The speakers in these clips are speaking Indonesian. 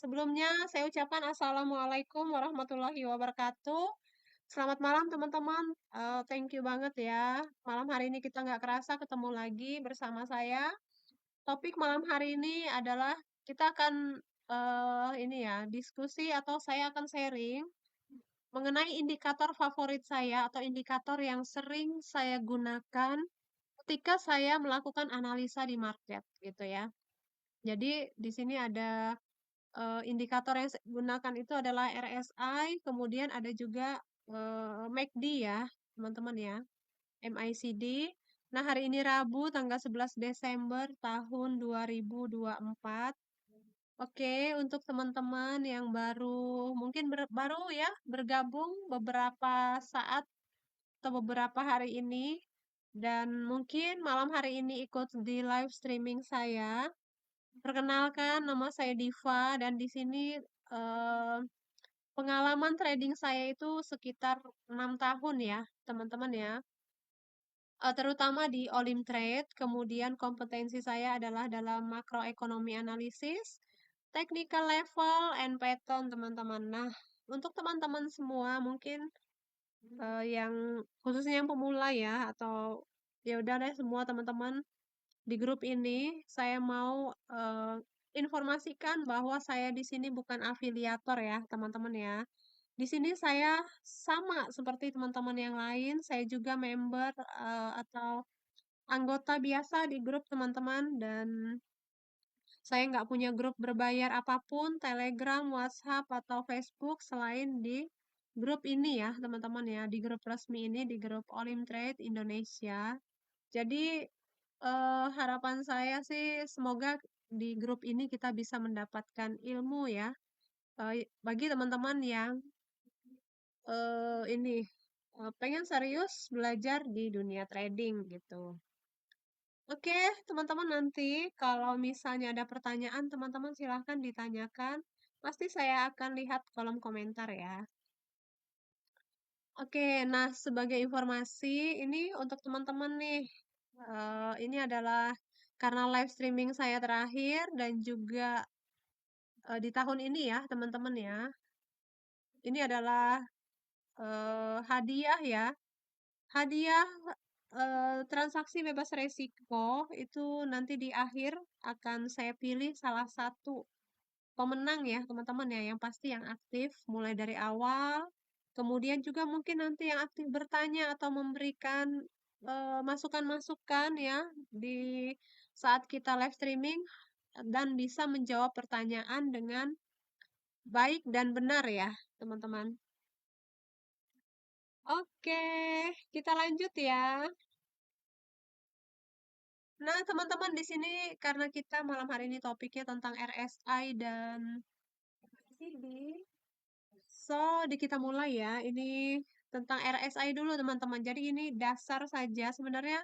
Sebelumnya saya ucapkan Assalamualaikum warahmatullahi wabarakatuh. Selamat malam teman-teman. Thank you banget ya. Malam hari ini kita nggak kerasa ketemu lagi bersama saya. Topik malam hari ini adalah kita akan ini ya diskusi atau saya akan sharing mengenai indikator favorit saya atau indikator yang sering saya gunakan ketika saya melakukan analisa di market gitu ya. Jadi di sini ada indikator yang saya gunakan itu adalah RSI, kemudian ada juga MACD ya, teman-teman ya, MACD. Nah, hari ini Rabu, tanggal 11 Desember tahun 2024. Oke, untuk teman-teman yang mungkin baru ya, bergabung beberapa saat atau beberapa hari ini, dan mungkin malam hari ini ikut di live streaming saya. Perkenalkan, nama saya Diva dan di sini eh, pengalaman trading saya itu sekitar 6 tahun ya, teman-teman ya. Terutama di Olim Trade, kemudian kompetensi saya adalah dalam makroekonomi analisis, technical level, and pattern, teman-teman. Nah, untuk teman-teman semua mungkin yang khususnya yang pemula ya, atau ya udah deh semua teman-teman di grup ini saya mau informasikan bahwa saya di sini bukan afiliator ya, teman-teman ya. Di sini saya sama seperti teman-teman yang lain, saya juga member atau anggota biasa di grup teman-teman dan saya nggak punya grup berbayar apapun, Telegram, WhatsApp, atau Facebook selain di grup ini ya, teman-teman ya, di grup resmi ini, di grup Olim Trade Indonesia. Jadi harapan saya sih semoga di grup ini kita bisa mendapatkan ilmu ya. Bagi teman-teman yang ini pengen serius belajar di dunia trading gitu. Oke, teman-teman nanti kalau misalnya ada pertanyaan, teman-teman silahkan ditanyakan. Pasti saya akan lihat kolom komentar ya. Oke, nah sebagai informasi ini untuk teman-teman nih. Ini adalah karena live streaming saya terakhir dan juga di tahun ini ya, teman-teman ya. Ini adalah hadiah ya. Hadiah transaksi bebas resiko itu nanti di akhir akan saya pilih salah satu pemenang ya, teman-teman ya, yang pasti yang aktif mulai dari awal. Kemudian juga mungkin nanti yang aktif bertanya atau memberikan masukan-masukan ya di saat kita live streaming dan bisa menjawab pertanyaan dengan baik dan benar ya, teman-teman. Oke, kita lanjut ya. Nah, teman-teman di sini karena kita malam hari ini topiknya tentang RSI dan MACD, so di kita mulai ya. Ini tentang RSI dulu teman-teman. Jadi ini dasar saja sebenarnya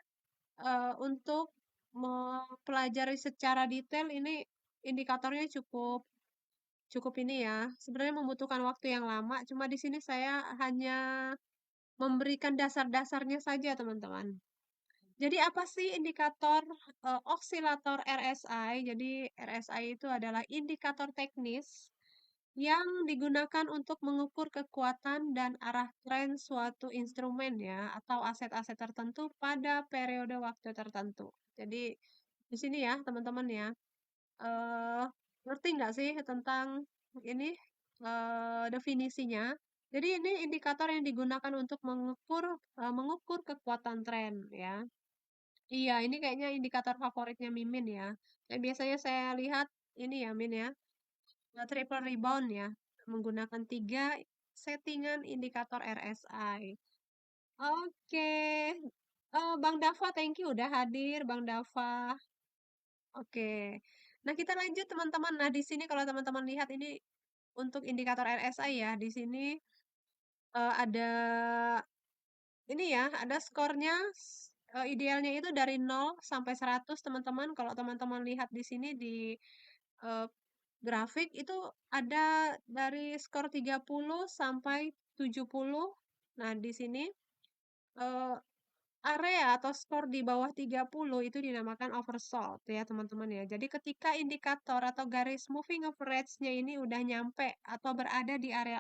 untuk mempelajari secara detail ini indikatornya cukup cukup ini ya. Sebenarnya membutuhkan waktu yang lama. Cuma di sini saya hanya memberikan dasar-dasarnya saja teman-teman. Jadi apa sih indikator osilator RSI? Jadi RSI itu adalah indikator teknis yang digunakan untuk mengukur kekuatan dan arah tren suatu instrumen ya atau aset-aset tertentu pada periode waktu tertentu. Jadi di sini ya teman-teman ya, eh ngerti nggak sih tentang ini definisinya? Jadi ini indikator yang digunakan untuk mengukur kekuatan tren ya. Iya, ini kayaknya indikator favoritnya Mimin ya. Kayak biasanya saya lihat ini ya Min ya, triple rebound ya, menggunakan 3 settingan indikator RSI. Oke, Bang Dava, thank you udah hadir, Bang Dava. Oke, nah kita lanjut teman-teman. Nah di sini kalau teman-teman lihat ini untuk indikator RSI ya, di sini ada ini ya, ada skornya idealnya itu dari 0 sampai 100 teman-teman. Kalau teman-teman lihat di sini di eh, grafik itu ada dari skor 30 sampai 70. Nah, di sini area atau skor di bawah 30 itu dinamakan oversold ya teman-teman ya. Jadi ketika indikator atau garis moving average-nya ini udah nyampe atau berada di area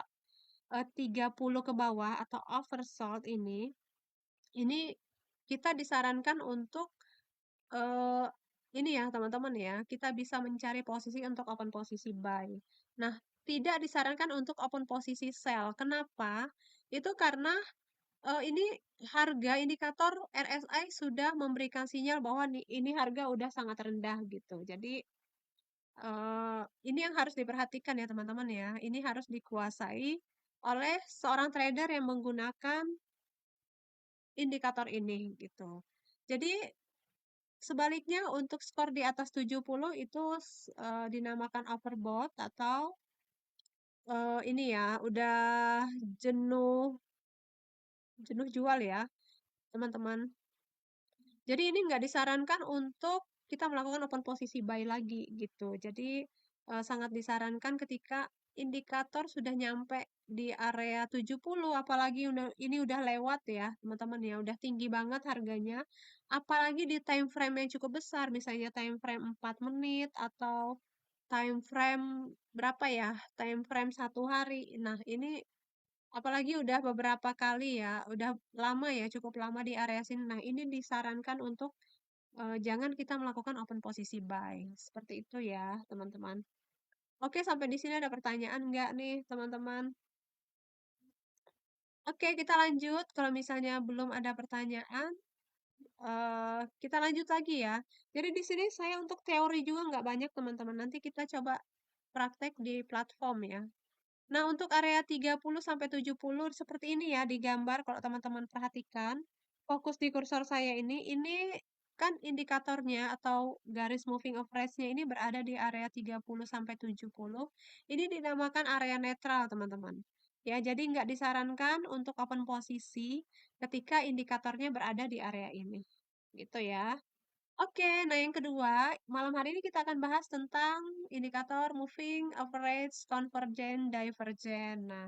30 ke bawah atau oversold ini kita disarankan untuk eh, ini ya teman-teman ya, kita bisa mencari posisi untuk open posisi buy. Nah, tidak disarankan untuk open posisi sell. Kenapa? Itu karena ini harga indikator RSI sudah memberikan sinyal bahwa ini harga udah sangat rendah gitu. Jadi ini yang harus diperhatikan ya teman-teman ya. Ini harus dikuasai oleh seorang trader yang menggunakan indikator ini gitu. Jadi sebaliknya untuk skor di atas 70 itu dinamakan overbought atau ini ya udah jenuh jenuh jual ya teman-teman. Jadi ini nggak disarankan untuk kita melakukan open posisi buy lagi gitu. Jadi sangat disarankan ketika indikator sudah nyampe di area 70, apalagi ini udah lewat ya teman-teman ya, udah tinggi banget harganya. Apalagi di time frame yang cukup besar, misalnya time frame 4 menit atau time frame berapa ya, time frame 1 hari. Nah ini apalagi udah beberapa kali ya, udah lama ya, cukup lama di area sini. Nah ini disarankan untuk jangan kita melakukan open posisi buy. Seperti itu ya, teman-teman. Oke, sampai di sini ada pertanyaan nggak nih, teman-teman? Oke, kita lanjut. Kalau misalnya belum ada pertanyaan, kita lanjut lagi ya. Jadi di sini saya untuk teori juga nggak banyak, teman-teman. Nanti kita coba praktek di platform ya. Nah, untuk area 30 sampai 70 seperti ini ya di gambar kalau teman-teman perhatikan. Fokus di kursor saya ini kan indikatornya atau garis moving average-nya ini berada di area 30 sampai 70. Ini dinamakan area netral, teman-teman. Ya, jadi nggak disarankan untuk open posisi ketika indikatornya berada di area ini. Gitu ya. Oke, nah yang kedua, malam hari ini kita akan bahas tentang indikator moving average convergent divergent. Nah,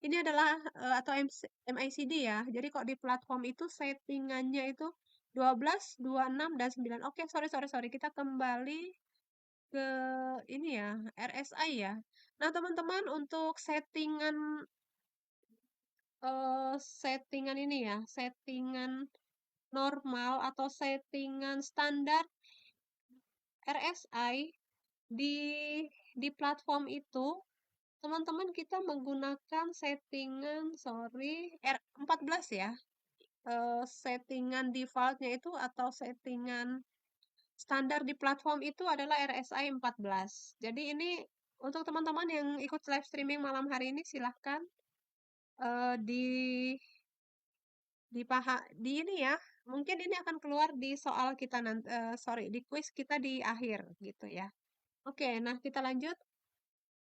ini adalah atau MACD ya. Jadi kok di platform itu settingannya itu 12, 26 dan 9. Oke, sorry sorry sorry. Kita kembali ke ini ya, RSI ya. Nah, teman-teman untuk settingan ini ya, settingan normal atau settingan standar RSI di platform itu teman-teman kita menggunakan settingan sorry R14 ya. Settingan defaultnya itu atau settingan standar di platform itu adalah RSI 14. Jadi ini untuk teman-teman yang ikut live streaming malam hari ini silahkan di di ini ya. Mungkin ini akan keluar di soal kita nanti sorry di quiz kita di akhir gitu ya. Oke, nah kita lanjut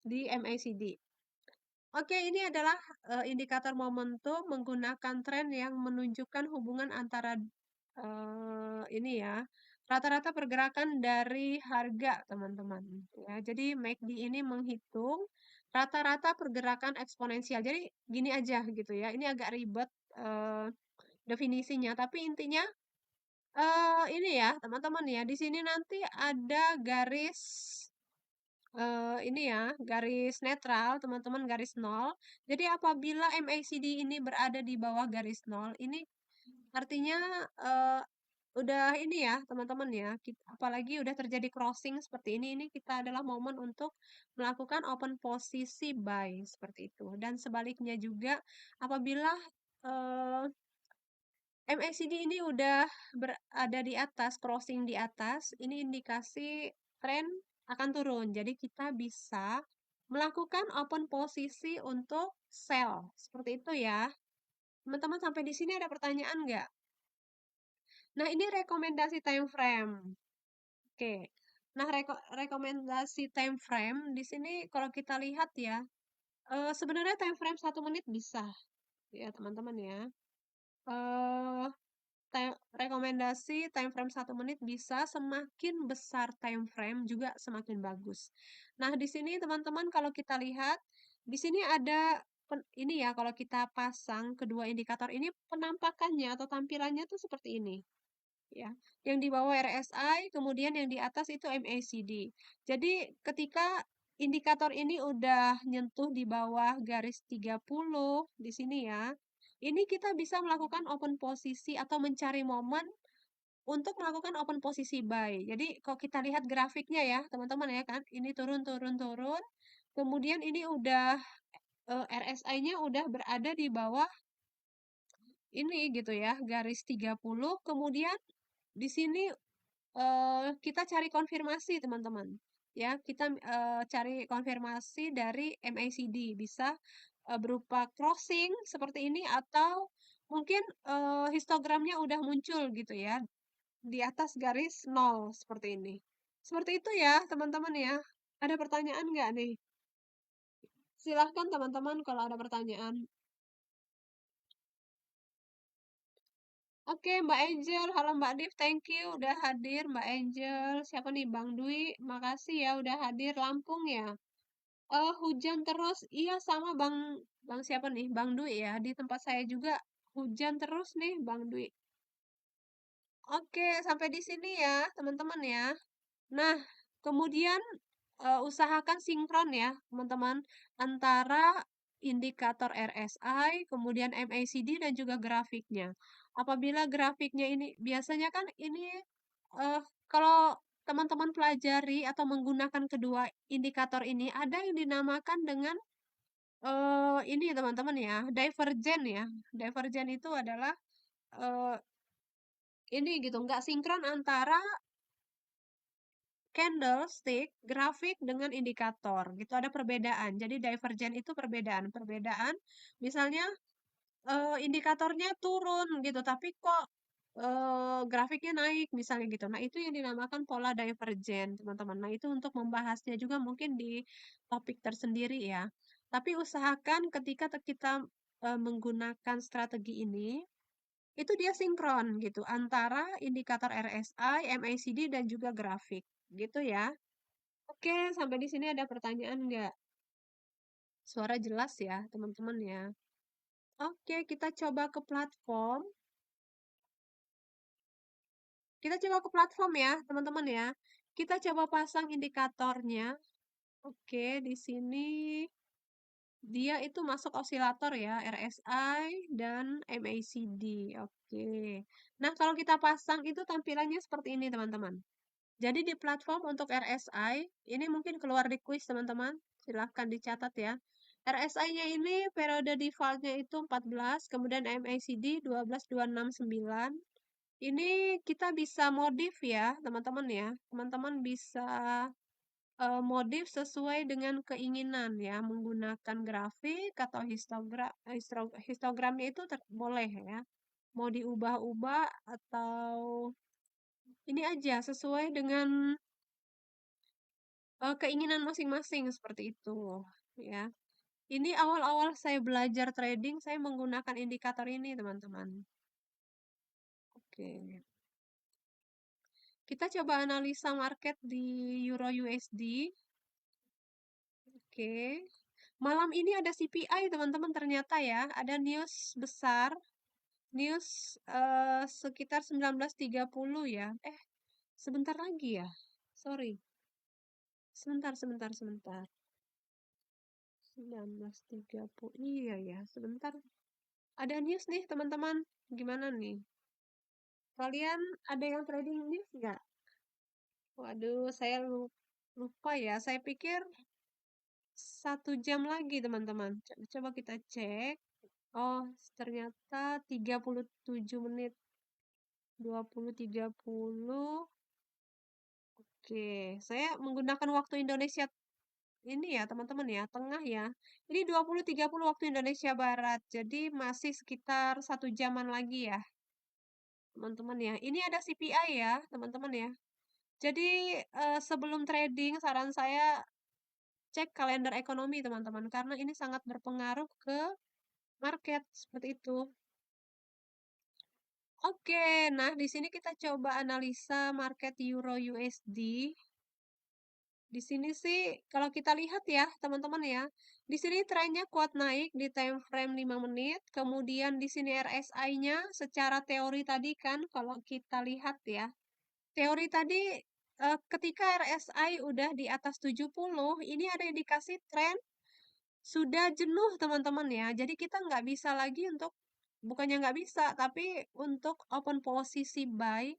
di MACD. Oke, ini adalah indikator momentum menggunakan tren yang menunjukkan hubungan antara ini ya, rata-rata pergerakan dari harga, teman-teman. Ya, jadi MACD ini menghitung rata-rata pergerakan eksponensial. Jadi gini aja gitu ya. Ini agak ribet definisinya, tapi intinya ini ya, teman-teman ya. Di sini nanti ada garis ini ya, garis netral, teman-teman, garis nol. Jadi apabila MACD ini berada di bawah garis nol, ini artinya udah ini ya, teman-teman ya. Apalagi udah terjadi crossing seperti ini kita adalah momen untuk melakukan open posisi buy seperti itu. Dan sebaliknya juga apabila MACD ini udah berada di atas, crossing di atas, ini indikasi tren akan turun. Jadi kita bisa melakukan open posisi untuk sell. Seperti itu ya. Teman-teman sampai di sini ada pertanyaan nggak? Nah, ini rekomendasi time frame. Oke. Nah, rekomendasi time frame di sini kalau kita lihat ya, sebenarnya time frame 1 menit bisa ya teman-teman ya. Eh rekomendasi time frame 1 menit bisa semakin besar time frame juga semakin bagus. Nah, di sini teman-teman kalau kita lihat, di sini ada ini ya, kalau kita pasang kedua indikator ini penampakannya atau tampilannya tuh seperti ini. Ya, yang di bawah RSI, kemudian yang di atas itu MACD. Jadi ketika indikator ini udah nyentuh di bawah garis 30 di sini ya, ini kita bisa melakukan open posisi atau mencari momen untuk melakukan open posisi buy. Jadi kalau kita lihat grafiknya ya, teman-teman ya kan, ini turun turun turun. Kemudian ini udah RSI-nya udah berada di bawah ini gitu ya, garis 30. Kemudian di sini kita cari konfirmasi teman-teman. Ya, kita cari konfirmasi dari MACD. Bisa berupa crossing seperti ini atau mungkin histogramnya udah muncul gitu ya di atas garis 0 seperti ini. Seperti itu ya teman-teman ya. Ada pertanyaan nggak nih? Silahkan teman-teman kalau ada pertanyaan. Oke, Mbak Angel. Halo Mbak Div, thank you udah hadir Mbak Angel. Siapa nih? Bang Dwi, makasih ya udah hadir. Lampung ya. Hujan terus. Iya sama Bang Bang siapa nih? Bang Dwi ya. Di tempat saya juga hujan terus nih Bang Dwi. Oke, sampai di sini ya, teman-teman ya. Nah, kemudian usahakan sinkron ya, teman-teman, antara indikator RSI, kemudian MACD dan juga grafiknya. Apabila grafiknya ini biasanya kan ini eh, kalau teman-teman pelajari atau menggunakan kedua indikator ini ada yang dinamakan dengan ini teman-teman ya, divergen ya. Divergen itu adalah eh, ini gitu, nggak sinkron antara candlestick, grafik dengan indikator gitu ada perbedaan. Jadi divergen itu perbedaan. Perbedaan misalnya indikatornya turun gitu, tapi kok grafiknya naik misalnya gitu. Nah, itu yang dinamakan pola divergen, teman-teman. Nah, itu untuk membahasnya juga mungkin di topik tersendiri ya. Tapi usahakan ketika kita menggunakan strategi ini, itu dia sinkron gitu antara indikator RSI, MACD dan juga grafik gitu ya. Oke, sampai di sini ada pertanyaan nggak? Suara jelas ya, teman-teman ya. Oke, kita coba ke platform. Kita coba ke platform ya, teman-teman ya. Kita coba pasang indikatornya. Oke, di sini dia itu masuk osilator ya, RSI dan MACD. Oke. Nah, kalau kita pasang itu tampilannya seperti ini, teman-teman. Jadi di platform untuk RSI, ini mungkin keluar di quiz teman-teman. Silahkan dicatat ya. RSI-nya ini periode default-nya itu 14, kemudian MACD 12269. Ini kita bisa modif ya, teman-teman ya. Teman-teman bisa modif sesuai dengan keinginan ya, menggunakan grafik atau histogramnya itu boleh ya. Mau diubah-ubah atau ini aja sesuai dengan keinginan masing-masing seperti itu ya. Ini awal-awal saya belajar trading, saya menggunakan indikator ini, teman-teman. Oke. Kita coba analisa market di Euro USD. Oke. Malam ini ada CPI, teman-teman, ternyata ya. Ada news besar. News sekitar 19.30 ya. Sebentar lagi ya. Sorry. Sebentar. 19.30. Iya ya, sebentar. Ada news nih, teman-teman. Gimana nih? Kalian ada yang trading news nggak? Waduh, saya lupa ya. Saya pikir 1 jam lagi, teman-teman. Coba kita cek. Oh, ternyata 37 menit. 20.30. Oke, saya menggunakan waktu Indonesia ini ya, teman-teman ya, tengah ya. Ini 20.30 waktu Indonesia Barat. Jadi masih sekitar 1 jaman lagi ya, teman-teman ya. Ini ada CPI ya, teman-teman ya. Jadi sebelum trading, saran saya cek kalender ekonomi, teman-teman, karena ini sangat berpengaruh ke market seperti itu. Oke, nah di sini kita coba analisa market Euro USD. Di sini sih kalau kita lihat ya, teman-teman ya, di sini trennya kuat naik di time frame 5 menit, kemudian di sini RSI-nya secara teori tadi kan kalau kita lihat ya, teori tadi ketika RSI udah di atas 70, ini ada indikasi tren sudah jenuh teman-teman ya. Jadi kita nggak bisa lagi untuk, bukannya nggak bisa, tapi untuk open posisi buy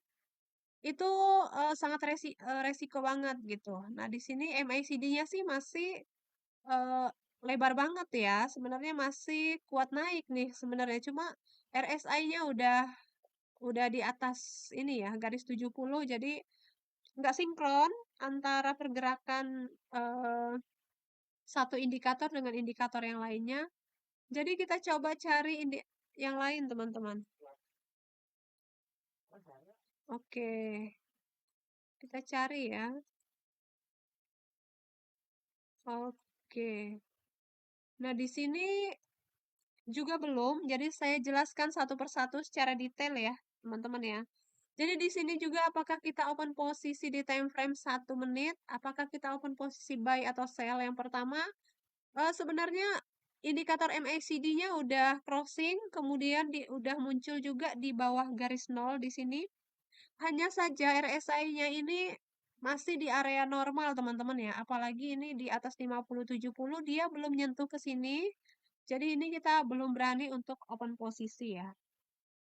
itu sangat resiko banget gitu. Nah, di sini MACD-nya sih masih eh, lebar banget ya. Sebenarnya masih kuat naik nih sebenarnya. Cuma RSI-nya udah di atas ini ya, garis 70. Jadi nggak sinkron antara pergerakan eh, satu indikator dengan indikator yang lainnya. Jadi kita coba cari yang lain, teman-teman. Oke, kita cari ya. Oke. Nah, di sini juga belum, jadi saya jelaskan satu persatu secara detail ya, teman-teman ya. Jadi di sini juga apakah kita open posisi di time frame 1 menit, apakah kita open posisi buy atau sell yang pertama, sebenarnya indikator MACD-nya udah crossing, kemudian udah muncul juga di bawah garis nol di sini. Hanya saja RSI-nya ini masih di area normal, teman-teman ya. Apalagi ini di atas 50-70, dia belum nyentuh ke sini. Jadi ini kita belum berani untuk open posisi ya.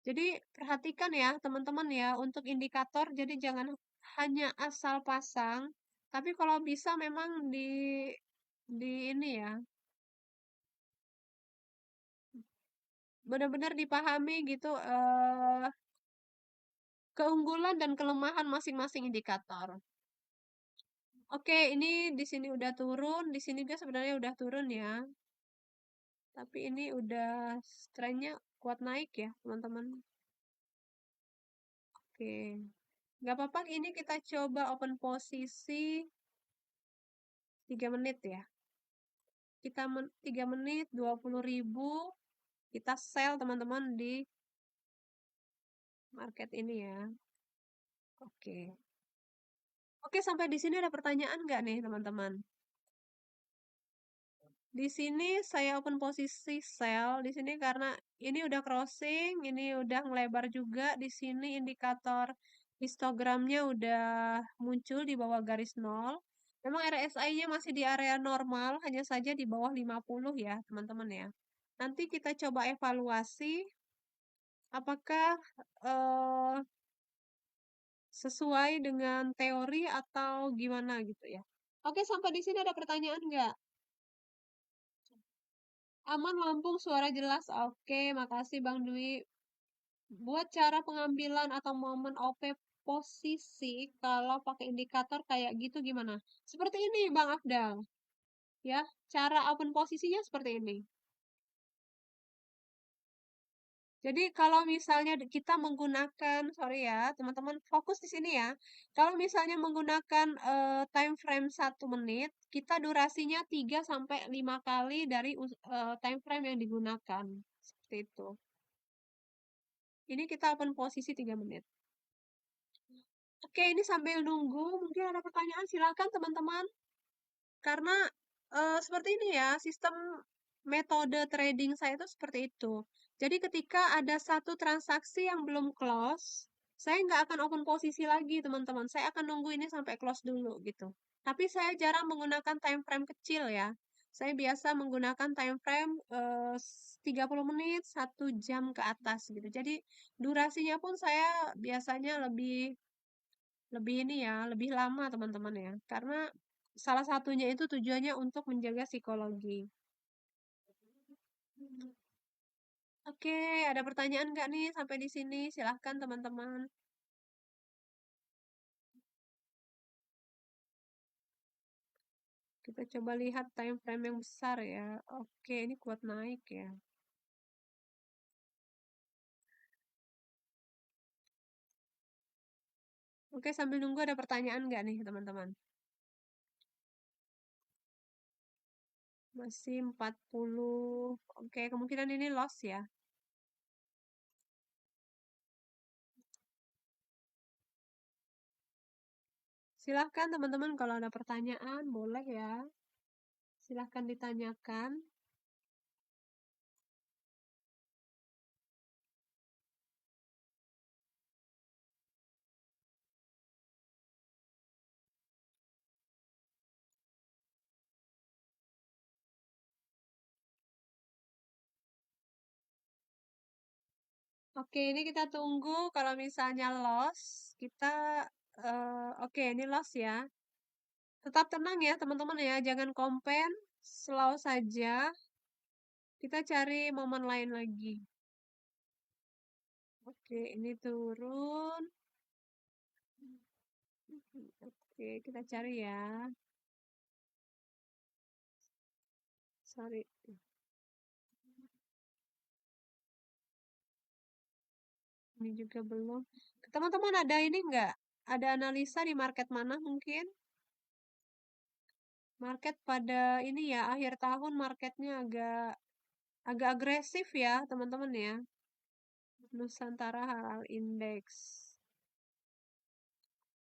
Jadi perhatikan ya, teman-teman ya, untuk indikator, jadi jangan hanya asal pasang, tapi kalau bisa memang di ini ya, benar-benar dipahami gitu keunggulan dan kelemahan masing-masing indikator. Oke, ini di sini udah turun, di sini juga sebenarnya udah turun ya. Tapi ini udah trennya kuat naik ya, teman-teman. Oke. Nggak apa-apa, ini kita coba open posisi 3 menit ya. Kita 3 menit, 20.000. Kita sell teman-teman di market ini ya. Oke. Oke, sampai di sini ada pertanyaan nggak nih, teman-teman? Di sini saya open posisi sell di sini karena ini udah crossing, ini udah ngelebar juga. Di sini indikator histogramnya udah muncul di bawah garis nol. Memang RSI-nya masih di area normal, hanya saja di bawah 50 ya, teman-teman ya. Nanti kita coba evaluasi apakah eh, sesuai dengan teori atau gimana gitu ya. Oke, sampai di sini ada pertanyaan nggak? Aman, lampung, suara jelas. Oke, makasih Bang Dwi. Buat cara pengambilan atau momen OP posisi kalau pakai indikator kayak gitu gimana? Seperti ini Bang Afdal. Ya, cara open posisinya seperti ini. Jadi kalau misalnya kita menggunakan, sorry ya, teman-teman fokus di sini ya. Kalau misalnya menggunakan time frame 1 menit, kita durasinya 3 sampai 5 kali dari time frame yang digunakan. Seperti itu. Ini kita open posisi 3 menit. Oke, ini sambil nunggu, mungkin ada pertanyaan, silakan teman-teman. Karena seperti ini ya, sistem metode trading saya itu seperti itu. Jadi ketika ada satu transaksi yang belum close, saya nggak akan open posisi lagi, teman-teman. Saya akan nunggu ini sampai close dulu gitu. Tapi saya jarang menggunakan time frame kecil ya. Saya biasa menggunakan time frame 30 menit, 1 jam ke atas gitu. Jadi durasinya pun saya biasanya lebih lebih ini ya, lebih lama teman-teman ya. Karena salah satunya itu tujuannya untuk menjaga psikologi. Oke, ada pertanyaan nggak nih sampai di sini? Silahkan teman-teman. Kita coba lihat time frame yang besar ya. Oke, ini kuat naik ya. Oke, sambil nunggu ada pertanyaan nggak nih teman-teman? Masih 40. Oke, kemungkinan ini loss ya. Silahkan teman-teman kalau ada pertanyaan, boleh ya. Silahkan ditanyakan. Oke, ini kita tunggu kalau misalnya loss, kita oke, ini loss ya. Tetap tenang ya teman-teman ya, jangan komplain, slow saja. Kita cari momen lain lagi. Oke, ini turun. Oke, kita cari ya. Sorry. Ini juga belum. Teman-teman ada ini enggak? Ada analisa di market mana mungkin? Market pada ini ya, akhir tahun marketnya agak agresif ya, teman-teman ya. Nusantara Halal Index.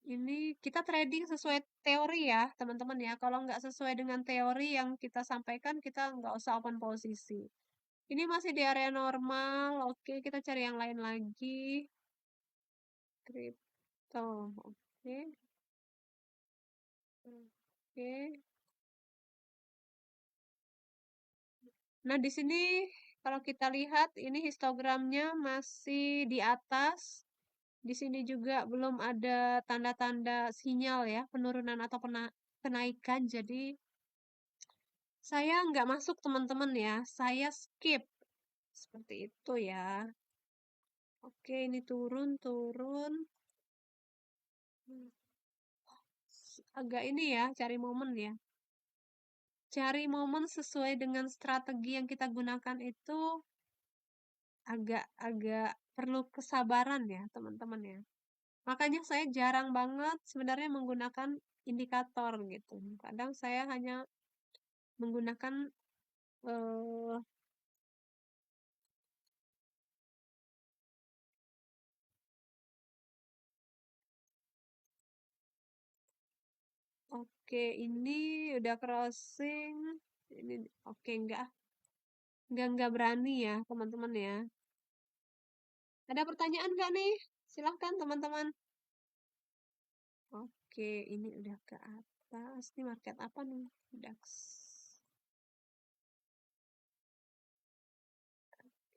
Ini kita trading sesuai teori ya, teman-teman ya. Kalau nggak sesuai dengan teori yang kita sampaikan, kita nggak usah open posisi. Ini masih di area normal. Oke, kita cari yang lain lagi. Kripto. Oke. Oke. Nah, di sini kalau kita lihat ini histogramnya masih di atas. Di sini juga belum ada tanda-tanda sinyal ya, penurunan atau penaikan. Jadi saya nggak masuk teman-teman ya, saya skip. Seperti itu ya. Oke, ini turun. Agak ini ya, cari momen ya. Cari momen sesuai dengan strategi yang kita gunakan itu agak perlu kesabaran ya, teman-teman ya. Makanya saya jarang banget sebenarnya menggunakan indikator gitu. Kadang saya hanya menggunakan eh, oke, ini udah crossing. Ini oke enggak berani ya, teman-teman ya. Ada pertanyaan nggak nih? Silahkan teman-teman. Oke, ini udah ke atas. Ini market apa nih? DAX.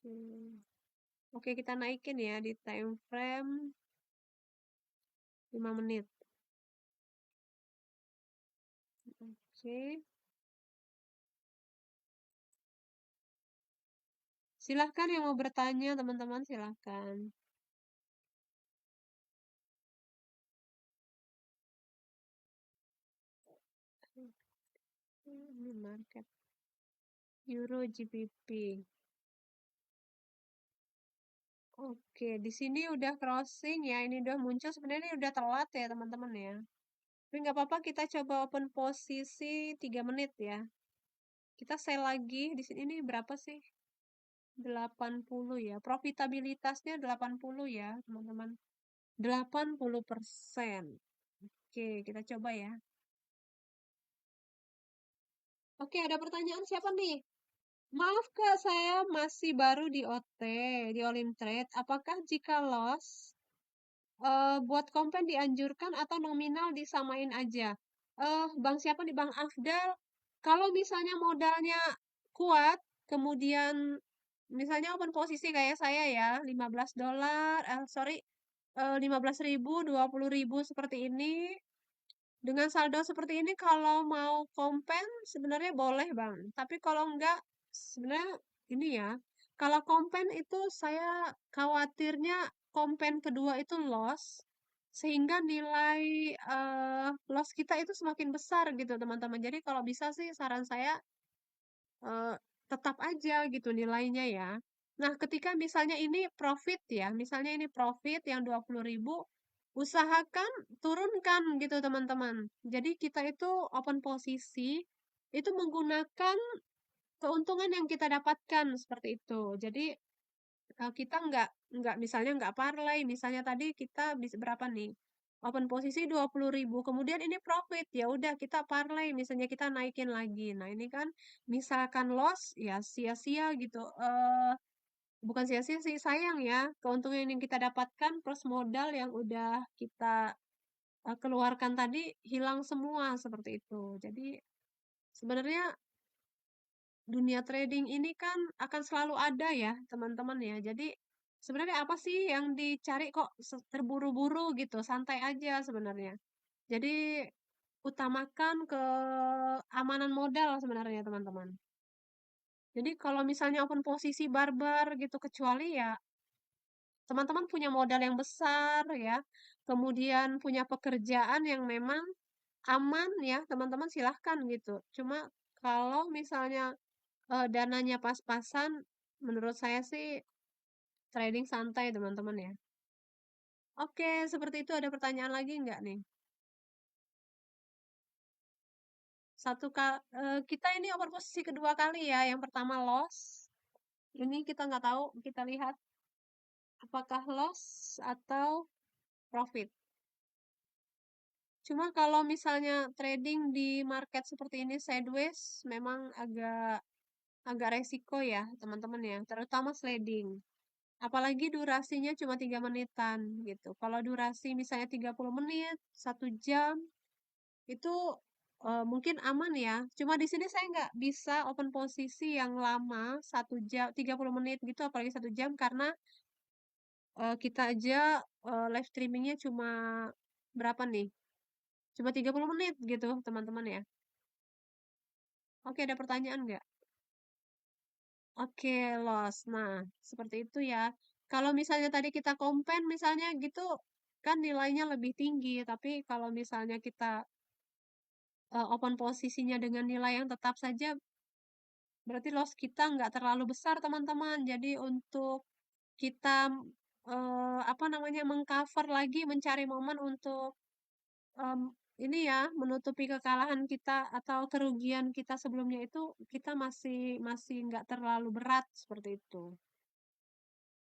Oke. Oke, kita naikin ya di time frame 5 menit. Oke. Silahkan yang mau bertanya, teman-teman, silahkan. Ini market Euro GBP. Oke, di sini udah crossing ya. Ini udah muncul. Sebenarnya ini udah telat ya, teman-teman ya. Tapi nggak apa-apa, kita coba open posisi 3 menit ya. Kita sell lagi. Di sini ini berapa sih? 80 ya. Profitabilitasnya 80 ya, teman-teman. 80%. Oke, kita coba ya. Oke, ada pertanyaan siapa nih? Maaf Kak, saya masih baru di OT, di Olim Trade. Apakah jika loss, buat kompen dianjurkan atau nominal disamain aja? Bang siapa nih? Bang Afdal. Kalau misalnya modalnya kuat, kemudian misalnya open posisi kayak saya ya, 15 dolar, sorry, 15.000, 20.000 seperti ini. Dengan saldo seperti ini kalau mau kompen sebenarnya boleh Bang. Tapi kalau enggak sebenarnya ini ya. Kalau kompen itu saya khawatirnya kompen kedua itu loss sehingga nilai loss kita itu semakin besar gitu teman-teman. Jadi kalau bisa sih saran saya eh, tetap aja gitu nilainya ya. Nah, ketika misalnya ini profit ya, misalnya ini profit yang 20.000, usahakan turunkan gitu teman-teman. Jadi kita itu open posisi, itu menggunakan keuntungan yang kita dapatkan seperti itu. Jadi kita nggak misalnya nggak parlay, misalnya tadi kita bisa berapa nih? open posisi 20.000, kemudian ini profit, ya udah kita parlay, misalnya kita naikin lagi. Nah, ini kan misalkan loss, ya sia-sia gitu. Bukan sia-sia sih, sayang ya. Keuntungan yang kita dapatkan plus modal yang udah kita keluarkan tadi hilang semua seperti itu. Jadi sebenarnya dunia trading ini kan akan selalu ada ya, teman-teman ya. Jadi sebenarnya apa sih yang dicari kok terburu-buru gitu? Santai aja sebenarnya. Jadi utamakan keamanan modal sebenarnya, teman-teman. Jadi kalau misalnya open posisi barbar gitu, kecuali ya teman-teman punya modal yang besar ya, kemudian punya pekerjaan yang memang aman ya, teman-teman silahkan gitu. Cuma kalau misalnya dananya pas-pasan, menurut saya sih trading santai teman-teman ya. Oke, seperti itu ada pertanyaan lagi nggak nih? Kita ini over posisi kedua kali ya. Yang pertama loss. Ini kita nggak tahu, kita lihat apakah loss atau profit. Cuma kalau misalnya trading di market seperti ini sideways, memang agak agak resiko ya teman-teman ya, terutama sliding. Apalagi durasinya cuma 3 menitan gitu. Kalau durasi misalnya 30 menit, 1 jam, itu mungkin aman ya. Cuma di sini saya nggak bisa open posisi yang lama, 1 jam, 30 menit gitu, apalagi 1 jam, karena kita aja live streamingnya cuma berapa nih? Cuma 30 menit gitu, teman-teman ya. Oke, ada pertanyaan nggak? Oke, loss. Nah, seperti itu ya. Kalau misalnya tadi kita compare misalnya gitu, kan nilainya lebih tinggi. Tapi kalau misalnya kita open posisinya dengan nilai yang tetap saja, berarti loss kita nggak terlalu besar, teman-teman. Jadi untuk kita apa namanya mengcover lagi, mencari momen untuk em, ini ya menutupi kekalahan kita atau kerugian kita sebelumnya itu kita masih masih nggak terlalu berat seperti itu.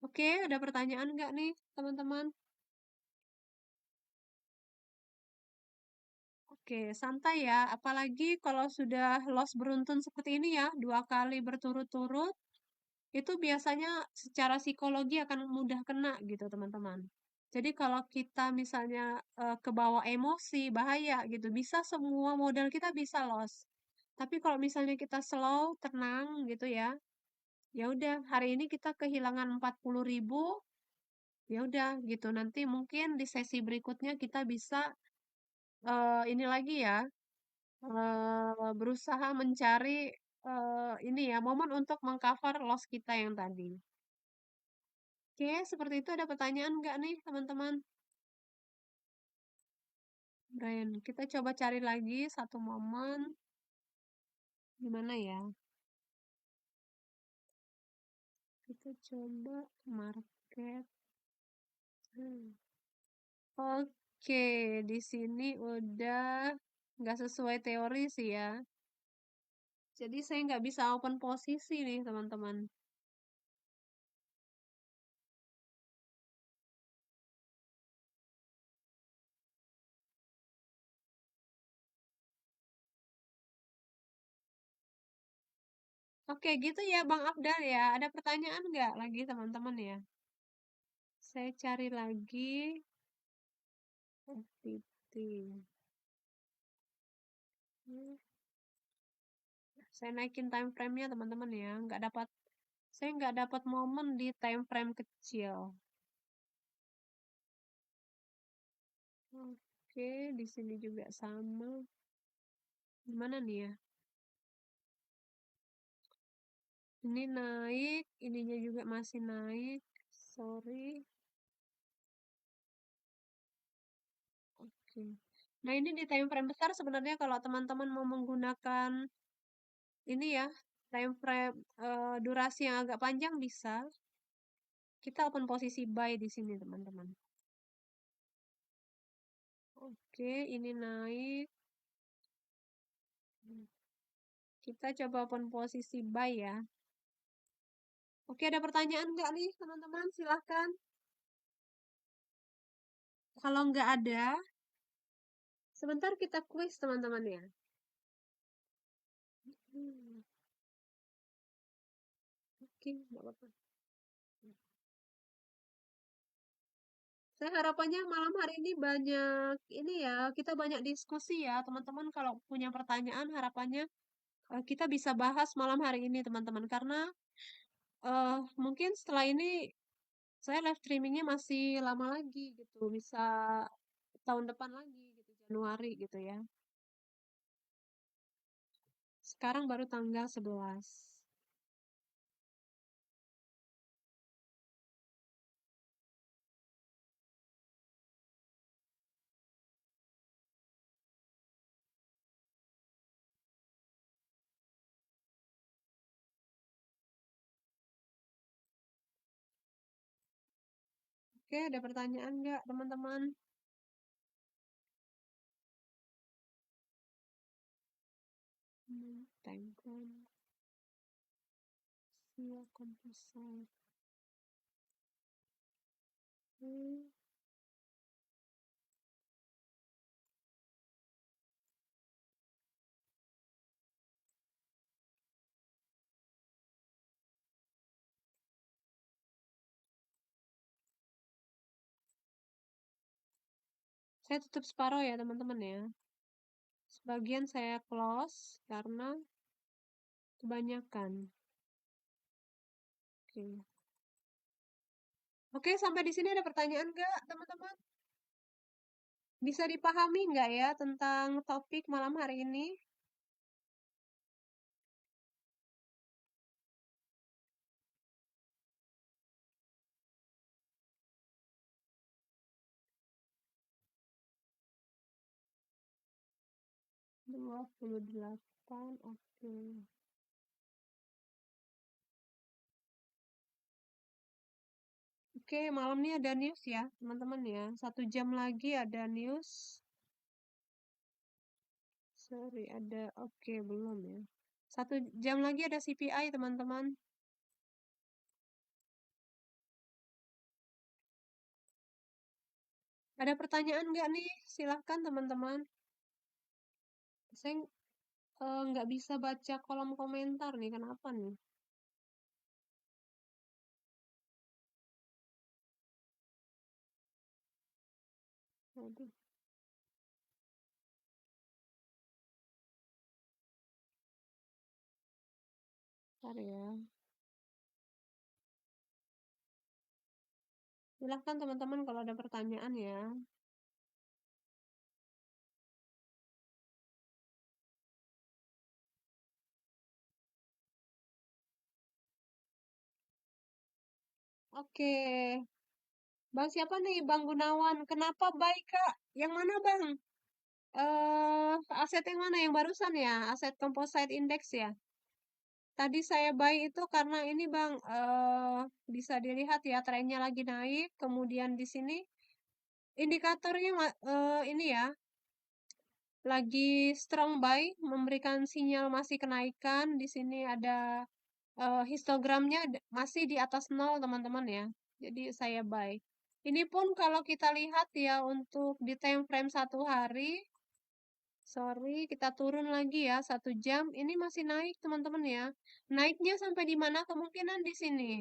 Oke, ada pertanyaan nggak nih, teman-teman? Oke, santai ya. Apalagi kalau sudah loss beruntun seperti ini ya, 2 kali berturut-turut, itu biasanya secara psikologi akan mudah kena gitu, teman-teman. Jadi kalau kita misalnya kebawa emosi, bahaya gitu. Bisa semua modal kita bisa loss. Tapi kalau misalnya kita slow, tenang gitu ya, ya udah hari ini kita kehilangan 40.000, ya udah gitu. Nanti mungkin di sesi berikutnya kita bisa ini lagi ya, berusaha mencari ini ya momen untuk mengcover loss kita yang tadi. Oke, seperti itu ada pertanyaan nggak nih teman-teman? Brian, kita coba cari lagi satu momen. Gimana ya? Kita coba market. Hmm. Oke, di sini udah nggak sesuai teori sih ya. Jadi saya nggak bisa open posisi nih teman-teman. Oke, gitu ya Bang Abdal ya. Ada pertanyaan nggak lagi teman-teman ya? Saya cari lagi FTT. Hmm, saya naikin time frame-nya teman-teman ya. Saya nggak dapat momen di time frame kecil. Oke, di sini juga sama. Gimana nih ya? Ini naik, ininya juga masih naik. Sorry. Oke. Nah, ini di time frame besar sebenarnya kalau teman-teman mau menggunakan ini ya, time frame durasi yang agak panjang bisa. Kita open posisi buy di sini, teman-teman. Oke, ini naik. Kita coba open posisi buy ya. Oke, ada pertanyaan nggak nih, teman-teman? Silahkan. Kalau nggak ada, sebentar kita kuis teman-teman ya. Hmm, oke, nggak apa-apa. Saya harapannya malam hari ini banyak ini ya, kita banyak diskusi ya, teman-teman. Kalau punya pertanyaan, harapannya kita bisa bahas malam hari ini, teman-teman. Karena mungkin setelah ini saya live streamingnya masih lama lagi gitu, bisa tahun depan lagi gitu, Januari gitu ya. Sekarang baru tanggal 11. Oke, ada pertanyaan nggak, teman-teman? Tank Sia komposer. Hmm, saya tutup separuh ya, teman-teman ya. Sebagian saya close karena kebanyakan. Oke. Oke, sampai di sini ada pertanyaan nggak, teman-teman? Bisa dipahami nggak ya tentang topik malam hari ini? Dua puluh delapan, oke. Oke, malam ini ada news ya, teman-teman ya. 1 jam lagi ada news. Sorry, ada, oke, belum ya. 1 jam lagi ada CPI, teman-teman. Ada pertanyaan nggak nih? Silahkan, teman-teman. Saya nggak bisa baca kolom komentar nih, kenapa nih? Waduh, bentar ya. Silahkan teman-teman kalau ada pertanyaan ya. Oke, Bang siapa nih? Bang Gunawan. Kenapa baik, Kak? Yang mana, Bang? Aset yang mana? Yang barusan ya? Aset composite index ya? Tadi saya buy itu karena ini, Bang, bisa dilihat ya trennya lagi naik. Kemudian di sini indikatornya ini ya, lagi strong buy, memberikan sinyal masih kenaikan. Di sini ada histogramnya masih di atas nol, teman-teman ya. Jadi saya buy. Ini pun kalau kita lihat ya untuk di time frame 1 hari, sorry, kita turun lagi ya 1 jam. Ini masih naik, teman-teman ya. Naiknya sampai di mana? Kemungkinan di sini.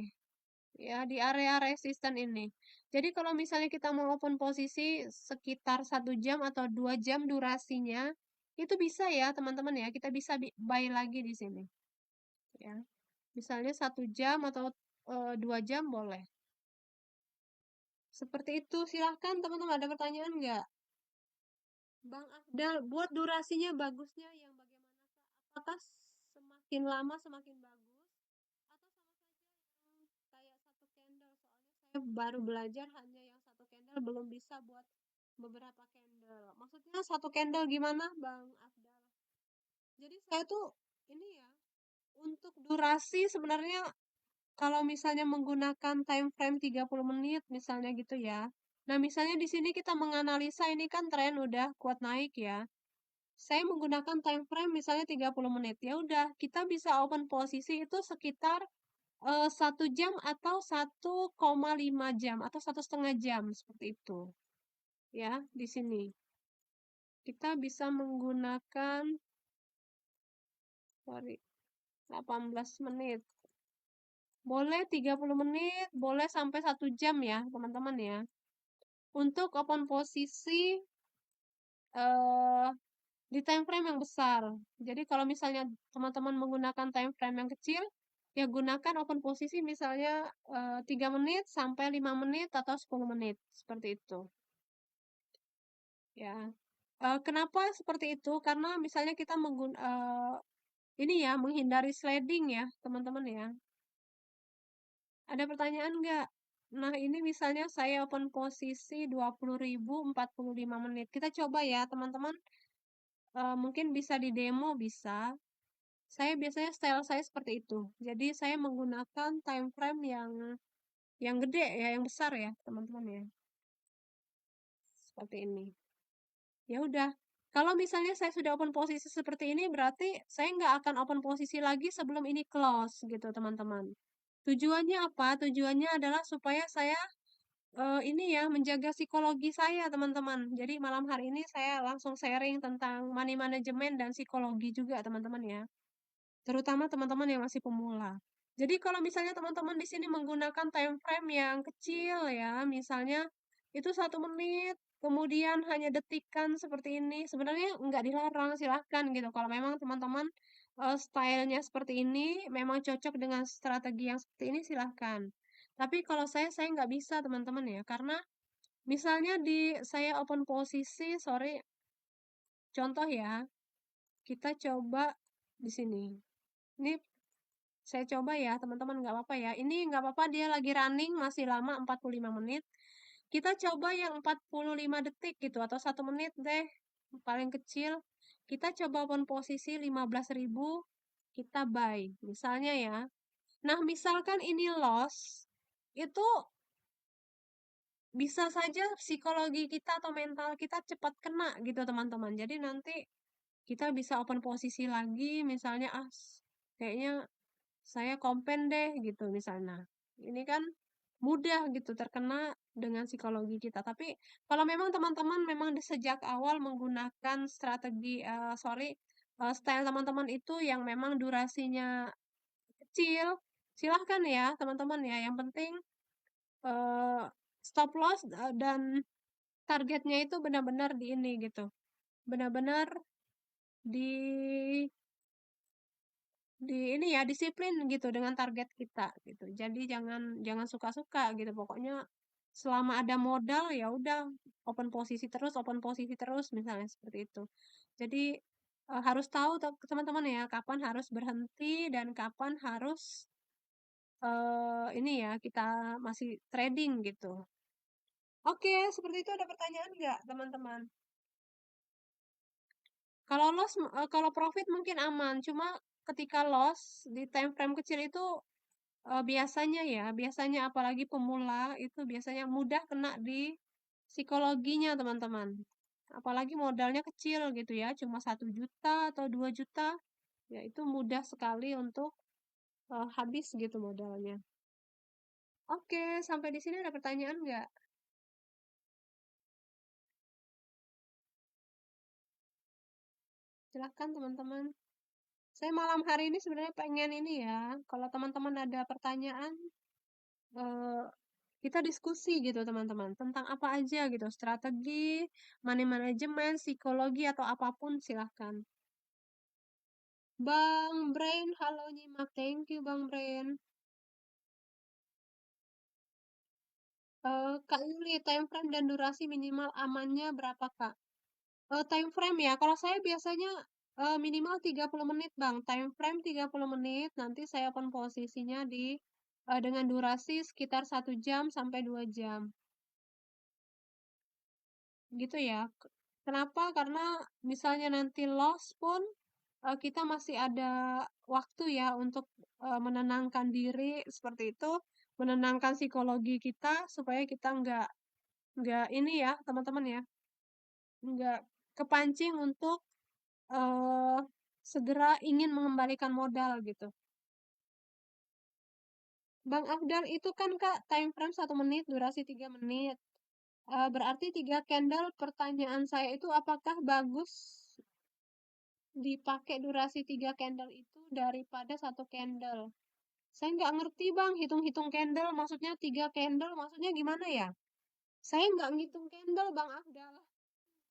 Ya, di area resisten ini. Jadi kalau misalnya kita mau open posisi sekitar 1 jam atau 2 jam durasinya, itu bisa ya teman-teman ya, kita bisa buy lagi di sini. Ya, misalnya 1 jam atau 2 jam boleh. Seperti itu, silahkan teman-teman ada pertanyaan nggak? Bang Afdal, buat durasinya bagusnya yang bagaimana? Kak? Apakah semakin lama semakin bagus? Atau sama saja yang kayak satu candle? Soalnya saya baru belajar hanya yang satu candle, belum bisa buat beberapa candle. Maksudnya satu candle gimana, Bang Afdal? Jadi saya tuh ini ya, untuk durasi sebenarnya kalau misalnya menggunakan time frame 30 menit misalnya gitu ya. Nah, misalnya di sini kita menganalisa ini kan tren udah kuat naik ya. Saya menggunakan time frame misalnya 30 menit. Ya udah, kita bisa open posisi itu sekitar 1 jam atau 1,5 jam atau 1,5 jam seperti itu. ya, di sini. Kita bisa menggunakan, sorry, 18 menit. Boleh 30 menit, boleh sampai 1 jam ya, teman-teman ya. Untuk open posisi eh, di time frame yang besar. Jadi kalau misalnya teman-teman menggunakan time frame yang kecil, ya gunakan open posisi misalnya 3 menit sampai 5 menit atau 10 menit. Seperti itu. Ya. Kenapa seperti itu? Karena misalnya kita ini ya, menghindari sliding ya, teman-teman ya. Ada pertanyaan nggak? Nah, ini misalnya saya open posisi 20.000 45 menit. Kita coba ya, teman-teman. Mungkin bisa di demo, bisa. Saya biasanya style saya seperti itu. Jadi saya menggunakan time frame yang gede ya, yang besar ya, teman-teman ya. Seperti ini. Ya udah. Kalau misalnya saya sudah open posisi seperti ini, berarti saya nggak akan open posisi lagi sebelum ini close gitu, teman-teman. Tujuannya apa? Tujuannya adalah supaya saya ini ya menjaga psikologi saya, teman-teman. Jadi malam hari ini saya langsung sharing tentang money management dan psikologi juga, teman-teman ya. Terutama teman-teman yang masih pemula. Jadi kalau misalnya teman-teman di sini menggunakan time frame yang kecil ya, misalnya itu 1 menit, kemudian hanya detikan seperti ini, sebenarnya nggak dilarang, silahkan gitu. Kalau memang teman-teman stylenya seperti ini, memang cocok dengan strategi yang seperti ini, silahkan. Tapi kalau saya nggak bisa teman-teman ya, karena misalnya saya open posisi, sorry, contoh ya, kita coba di sini. Ini saya coba ya, teman-teman nggak apa-apa ya. Ini nggak apa-apa, dia lagi running, masih lama 45 menit. Kita coba yang 45 detik gitu, atau 1 menit deh, paling kecil. Kita coba pun posisi 15.000, kita buy, misalnya ya. Nah, misalkan ini loss, itu bisa saja psikologi kita atau mental kita cepat kena gitu, teman-teman. Jadi nanti kita bisa open posisi lagi, misalnya, kayaknya saya kompen deh gitu misalnya. Ini kan mudah gitu terkena dengan psikologi kita. Tapi kalau memang teman-teman memang sejak awal menggunakan strategi, style teman-teman itu yang memang durasinya kecil, silahkan ya teman-teman ya. Yang penting eh, stop loss dan targetnya itu benar-benar di ini gitu. Benar-benar di ini ya disiplin gitu dengan target kita gitu. Jadi jangan suka-suka gitu. Pokoknya selama ada modal ya udah open posisi terus misalnya seperti itu. Jadi harus tahu teman-teman ya kapan harus berhenti dan kapan harus ini ya kita masih trading gitu. Oke, seperti itu ada pertanyaan nggak teman-teman? Kalau loss, kalau profit mungkin aman. Cuma ketika loss di time frame kecil itu biasanya ya, biasanya apalagi pemula itu biasanya mudah kena di psikologinya teman-teman. Apalagi modalnya kecil gitu ya, cuma 1 juta atau 2 juta, ya itu mudah sekali untuk habis gitu modalnya. Oke, sampai di sini ada pertanyaan nggak? Silahkan teman-teman. Saya malam hari ini sebenarnya pengen ini ya, kalau teman-teman ada pertanyaan, eh, kita diskusi gitu teman-teman tentang apa aja gitu strategi, money management, psikologi atau apapun silahkan. Bang Brain, halo nyimak, thank you Bang Brain. Kak Yuli, time frame dan durasi minimal amannya berapa Kak? Time frame ya, kalau saya biasanya minimal 30 menit Bang. Time frame 30 menit, nanti saya open posisinya dengan durasi sekitar 1 jam sampai 2 jam. Gitu ya. Kenapa? Karena misalnya nanti loss pun kita masih ada waktu ya untuk menenangkan diri seperti itu, menenangkan psikologi kita supaya kita nggak ini ya teman-teman ya, nggak kepancing untuk eh, segera ingin mengembalikan modal gitu. Bang Afdal itu kan Kak time frame 1 menit, durasi 3 menit. Berarti 3 candle, pertanyaan saya itu apakah bagus dipakai durasi 3 candle itu daripada 1 candle? Saya nggak ngerti bang, hitung-hitung candle, maksudnya 3 candle, maksudnya gimana ya? Saya nggak ngitung candle bang Afdal.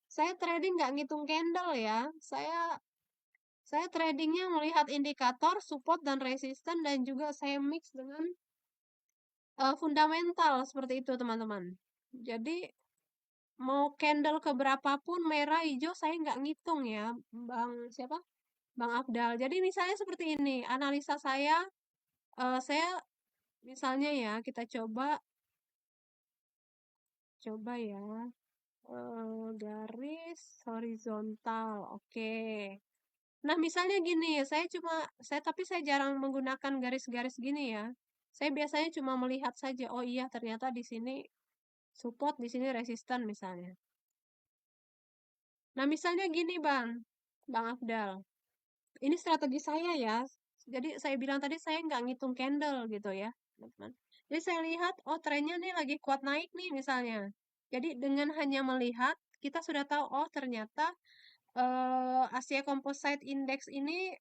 Saya trading nggak ngitung candle ya. Saya tradingnya melihat indikator, support dan resisten, dan juga saya mix dengan fundamental seperti itu teman-teman. Jadi mau candle keberapa pun merah hijau saya nggak ngitung ya, Bang siapa? Bang Afdal. Jadi misalnya seperti ini, analisa saya misalnya ya kita coba ya garis horizontal. Oke. Nah, misalnya gini, tapi saya jarang menggunakan garis-garis gini ya. Saya biasanya cuma melihat saja, oh iya ternyata di sini support, di sini resisten misalnya. Nah, misalnya gini Bang Afdal. Ini strategi saya ya. Jadi saya bilang tadi saya nggak ngitung candle gitu ya, teman-teman. Jadi saya lihat, oh trennya nih lagi kuat naik nih misalnya. Jadi dengan hanya melihat, kita sudah tahu, oh ternyata Asia Composite Index ini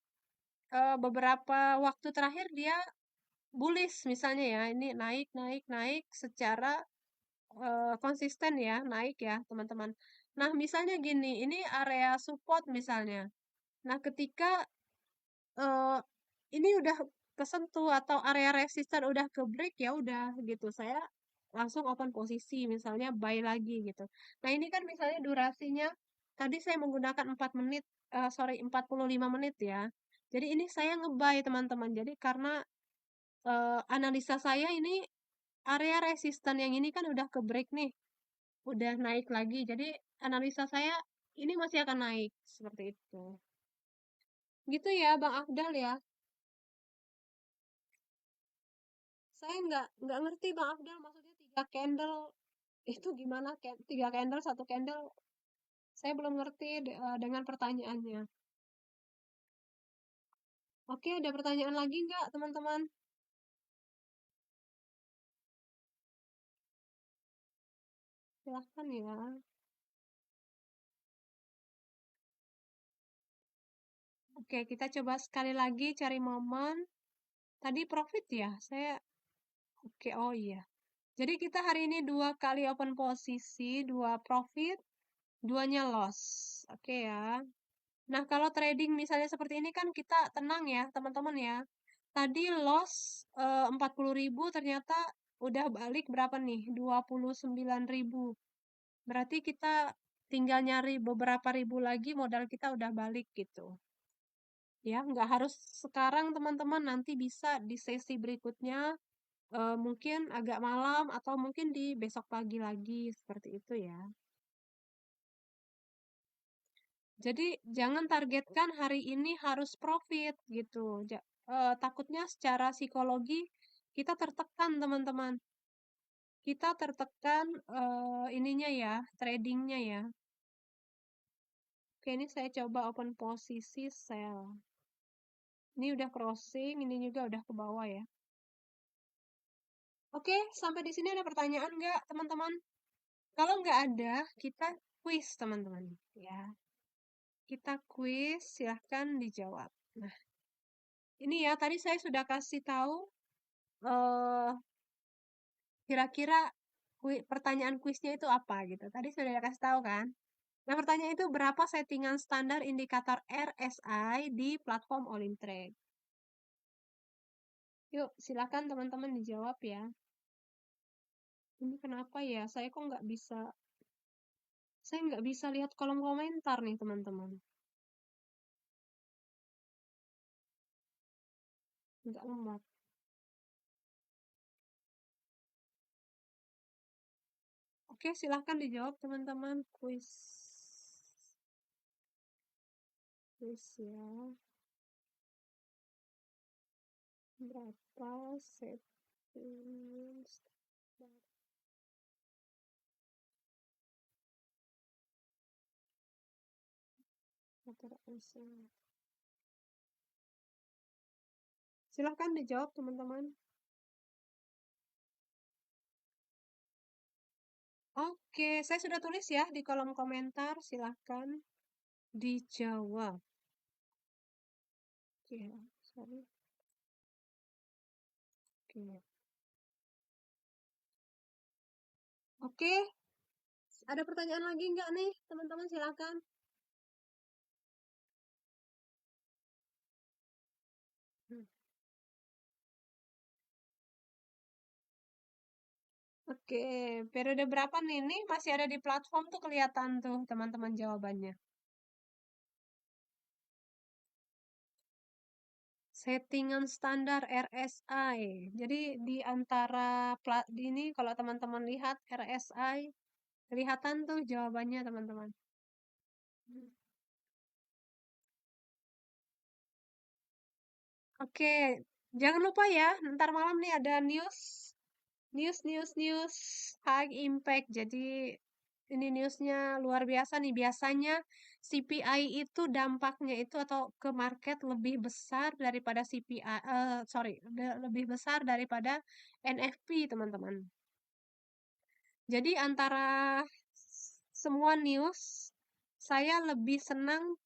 beberapa waktu terakhir dia bullish misalnya ya. Ini naik, naik, naik secara konsisten ya, naik ya teman-teman. Nah, misalnya gini, ini area support misalnya. Nah, ketika eh, ini udah kesentuh atau area resisten udah ke break ya udah gitu. Saya langsung open posisi misalnya buy lagi gitu. Nah, ini kan misalnya durasinya tadi saya menggunakan 4 menit 45 menit ya. Jadi ini saya ngebuy teman-teman. Jadi karena analisa saya ini area resisten yang ini kan udah ke break nih, udah naik lagi. Jadi analisa saya ini masih akan naik seperti itu. Gitu ya, Bang Afdal ya. Saya nggak ngerti Bang Afdal maksudnya 3 candle itu gimana? 3 candle, 1 candle. Saya belum ngerti dengan pertanyaannya. Oke, ada pertanyaan lagi nggak teman-teman? Silahkan ya. Oke, kita coba sekali lagi cari momen. Tadi profit ya? Oke, oh iya. Jadi kita hari ini 2 kali open posisi, 2 profit, 2-nya loss. Oke ya. Nah, kalau trading misalnya seperti ini kan kita tenang ya, teman-teman ya. Tadi loss 40.000 ternyata udah balik berapa nih? 29.000. Berarti kita tinggal nyari beberapa ribu lagi modal kita udah balik gitu. Ya, nggak harus sekarang teman-teman, nanti bisa di sesi berikutnya mungkin agak malam atau mungkin di besok pagi lagi seperti itu ya. Jadi jangan targetkan hari ini harus profit gitu. Takutnya secara psikologi kita tertekan teman-teman. Kita tertekan ininya ya, tradingnya ya. Oke, ini saya coba open posisi sell. Ini udah crossing, ini juga udah ke bawah ya. Oke, sampai di sini ada pertanyaan nggak teman-teman? Kalau nggak ada, kita quiz teman-teman ya. Kita quiz, silahkan dijawab. Nah, ini ya, tadi saya sudah kasih tahu eh kira-kira pertanyaan kuisnya itu apa gitu. Tadi sudah kasih tahu kan? Nah, pertanyaan itu berapa settingan standar indikator RSI di platform Olimtrade? Yuk, silakan teman-teman dijawab ya. Ini kenapa ya? Saya nggak bisa lihat kolom komentar nih teman-teman. Nggak muat. Oke, silahkan dijawab teman-teman. Kuis ya. Berapa settingan indikator RSI? Silahkan dijawab teman-teman. Oke, saya sudah tulis ya di kolom komentar, silahkan dijawab. Oke, sorry. Oke. Oke, ada pertanyaan lagi nggak nih, teman-teman? Silahkan. Hmm. Oke, periode berapa nih? Ini masih ada di platform tuh kelihatan tuh teman-teman jawabannya. Settingan standar RSI. Jadi di antara plat ini kalau teman-teman lihat RSI, kelihatan tuh jawabannya teman-teman. Oke, jangan lupa ya, ntar malam nih ada news high impact. Jadi ini newsnya luar biasa nih. Biasanya CPI itu dampaknya itu atau ke market lebih besar daripada CPI, sorry, lebih besar daripada NFP teman-teman. Jadi antara semua news, saya lebih senang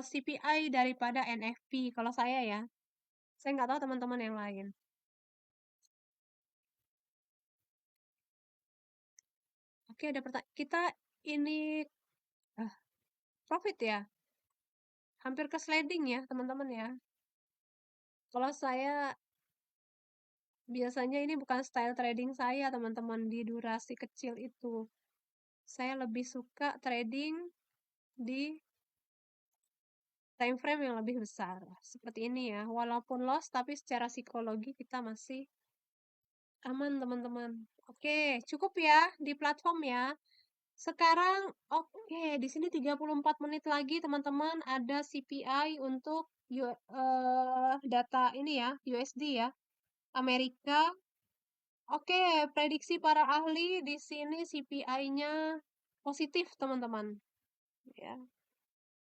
CPI daripada NFP kalau saya ya. Saya nggak tahu teman-teman yang lain. Oke, ada pertanyaan. Kita ini ah, profit ya. Hampir ke sliding ya, teman-teman ya. Kalau saya biasanya ini bukan style trading saya, teman-teman, di durasi kecil itu. Saya lebih suka trading di time frame yang lebih besar. Seperti ini ya. Walaupun loss, tapi secara psikologi kita masih aman, teman-teman. Oke, cukup ya di platform ya. Sekarang, oke, di sini 34 menit lagi, teman-teman, ada CPI untuk data ini ya, USD ya, Amerika. Oke, prediksi para ahli di sini CPI-nya positif, teman-teman. Ya,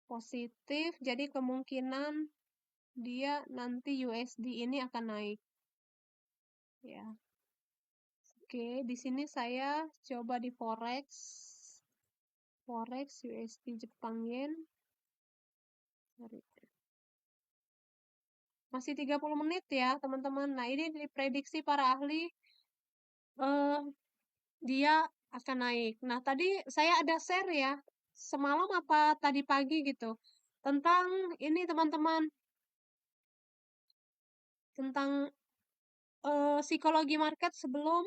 positif, jadi kemungkinan dia nanti USD ini akan naik. Ya. Oke, di sini saya coba di forex. Forex USD Jepang Yen. Sorry. Masih 30 menit ya, teman-teman. Nah, ini diprediksi para ahli eh dia akan naik. Nah, tadi saya ada share ya, semalam apa tadi pagi gitu, tentang ini teman-teman, tentang psikologi market sebelum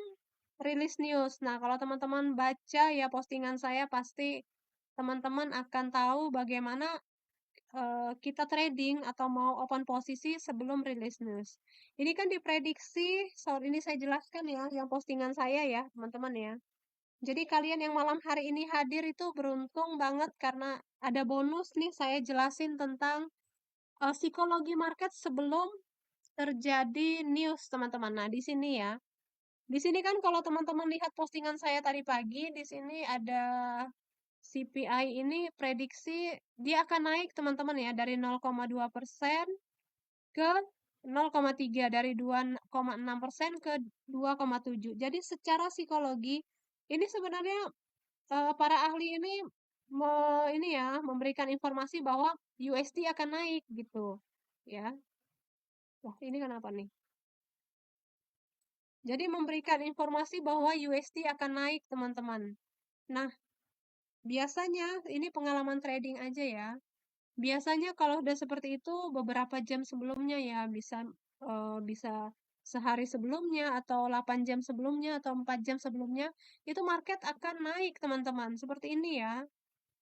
rilis news. Nah, kalau teman-teman baca ya postingan saya, pasti teman-teman akan tahu bagaimana kita trading atau mau open posisi sebelum rilis news. Ini kan diprediksi, soal ini saya jelaskan ya, yang postingan saya ya, teman-teman ya. Jadi kalian yang malam hari ini hadir itu beruntung banget karena ada bonus nih saya jelasin tentang psikologi market sebelum terjadi news, teman-teman. Nah, di sini ya. Di sini kan kalau teman-teman lihat postingan saya tadi pagi, di sini ada CPI ini prediksi dia akan naik teman-teman ya dari 0,2% ke 0,3, dari 2,6% ke 2,7. Jadi secara psikologi ini sebenarnya para ahli ini ini ya memberikan informasi bahwa USD akan naik gitu ya. Wah, ini kenapa nih? Jadi memberikan informasi bahwa USD akan naik, teman-teman. Nah, biasanya ini pengalaman trading aja ya. Biasanya kalau udah seperti itu beberapa jam sebelumnya ya, bisa sehari sebelumnya atau 8 jam sebelumnya atau 4 jam sebelumnya, itu market akan naik, teman-teman. Seperti ini ya.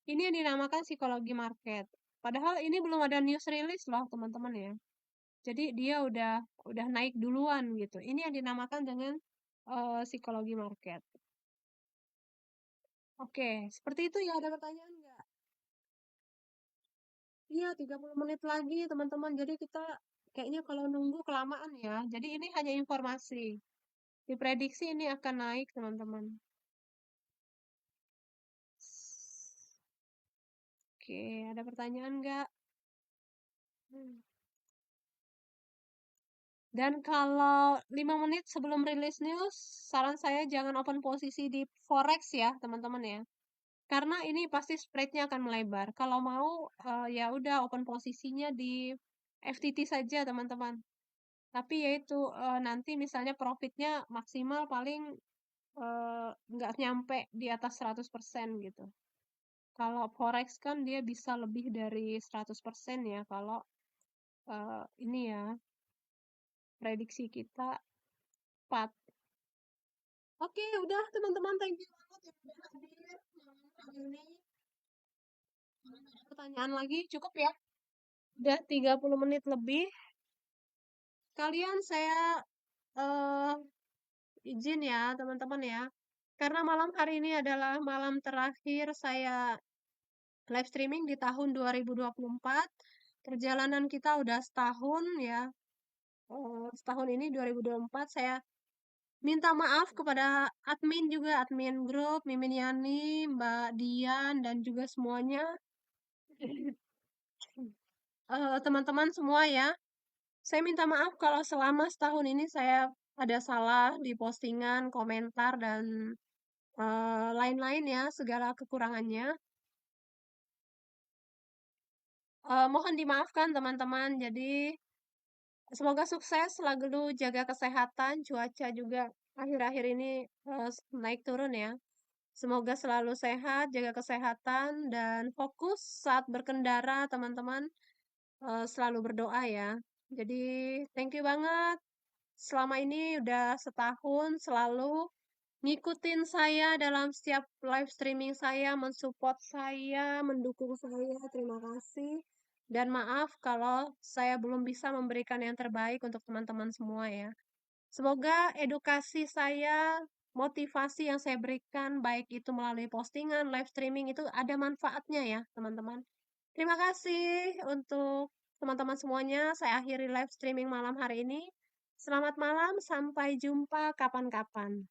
Ini yang dinamakan psikologi market. Padahal ini belum ada news release loh, teman-teman ya. Jadi dia udah naik duluan gitu. Ini yang dinamakan dengan psikologi market. Oke, seperti itu ya. Ada pertanyaan nggak? Iya, 30 menit lagi, teman-teman. Jadi kita kayaknya kalau nunggu kelamaan ya. Jadi ini hanya informasi. Diprediksi ini akan naik, teman-teman. Oke, ada pertanyaan nggak? Hmm. Dan kalau 5 menit sebelum rilis news, saran saya jangan open posisi di forex ya, teman-teman ya. Karena ini pasti spread-nya akan melebar. Kalau mau, ya udah open posisinya di FTT saja, teman-teman. Tapi ya itu, nanti misalnya profitnya maksimal paling, nggak nyampe di atas 100% gitu. Kalau forex kan dia bisa lebih dari 100% ya kalau, ini ya, prediksi kita tepat. Oke, udah teman-teman, thank you banget yang udah hadir malam hari ini. Kalau ada pertanyaan lagi, cukup ya? Udah 30 menit lebih. Kalian saya eh, izin ya, teman-teman ya. Karena malam hari ini adalah malam terakhir saya live streaming di tahun 2024. Perjalanan kita udah setahun ya. Setahun ini 2024 saya minta maaf kepada admin juga, admin grup, Mimin Yani, Mbak Dian, dan juga semuanya. Teman-teman semua ya. Saya minta maaf kalau selama setahun ini saya ada salah di postingan, komentar, dan lain-lain ya, segala kekurangannya. Mohon dimaafkan teman-teman. Jadi semoga sukses, selalu jaga kesehatan, cuaca juga akhir-akhir ini naik turun ya. Semoga selalu sehat, jaga kesehatan, dan fokus saat berkendara teman-teman. Selalu berdoa ya. Jadi thank you banget. Selama ini udah setahun selalu ngikutin saya dalam setiap live streaming saya, mensupport saya, mendukung saya. Terima kasih. Dan maaf kalau saya belum bisa memberikan yang terbaik untuk teman-teman semua ya. Semoga edukasi saya, motivasi yang saya berikan, baik itu melalui postingan, live streaming, itu ada manfaatnya ya, teman-teman. Terima kasih untuk teman-teman semuanya. Saya akhiri live streaming malam hari ini. Selamat malam, sampai jumpa kapan-kapan.